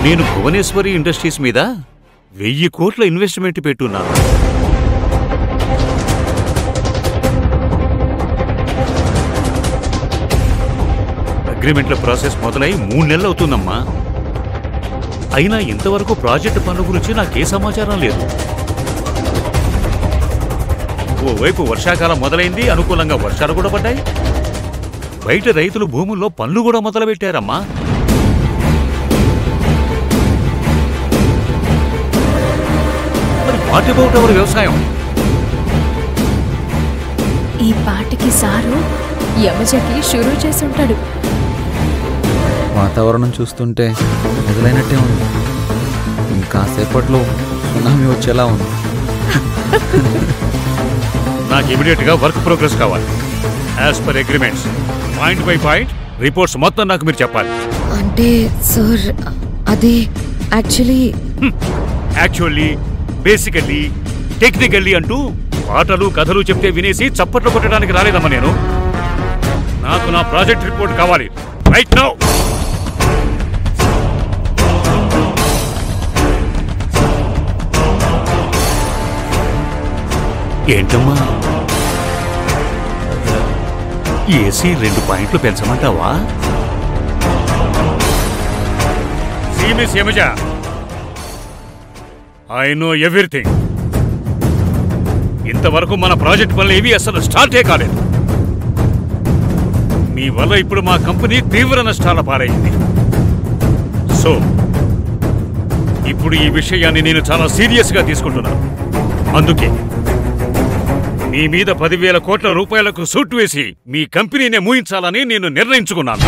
నేను భువనేశ్వరి ఇండస్ట్రీస్ మీద 1000 కోట్ల ఇన్వెస్ట్మెంట్ పెట్టున్నాను. అగ్రిమెంట్ల ప్రాసెస్ మొదలై 3 నెలలు అవుతుందమ్మా. అయినా ఇంతవరకు ప్రాజెక్టు పనుల గురించి నాకే సమాచారం లేదు. ఓవైపు వర్షాకాలం మొదలైంది, అనుకూలంగా వర్షాలు కూడా పడ్డాయి. బయట రైతులు భూముల్లో పనులు కూడా మొదలుపెట్టారమ్మా. మరి వాట్ అబౌట్ అవర్ వ్యవసాయం? ఈ పాటికి సారు యమజకి షురూ చేసి ఉంటాడు. వాతావరణం చూస్తుంటే మొదలైనట్టే ఉంది. ఇంకాసేపట్లో సునామీ వచ్చేలా ఉంది. నాకు ఇమీడియట్ గా వర్క్ ప్రోగ్రెస్ కావాలి. As per agreements point by point reports మొత్తం నాకు మీరు చెప్పాలి. అంటే సార్ అది యాక్చువల్లీ బేసికల్లీ టెక్నికల్లీ అంటూ పాటలు కథలు చెప్తే వినేసి చప్పట్లు కొట్టడానికి రాలేదమ్మా నేను. నాకు నా ప్రాజెక్ట్ రిపోర్ట్ కావాలి రైట్ నౌ. ఏంటమ్మా ఏసీ 2 పాయింట్లు పెంచమంటావా? Miss Yamaja, I know everything. ఇంతవరకు మన ప్రాజెక్ట్ పనులు ఏవి అసలు స్టార్టే కాలేదు. మీ వల్ల ఇప్పుడు మా కంపెనీ తీవ్ర నష్టాల పాలైంది. సో ఇప్పుడు ఈ విషయాన్ని నేను చాలా సీరియస్గా తీసుకుంటున్నాను. అందుకే మీ మీద 10,000 కోట్ల రూపాయలకు సూట్ వేసి మీ కంపెనీనే మూయించాలని నేను నిర్ణయించుకున్నాను.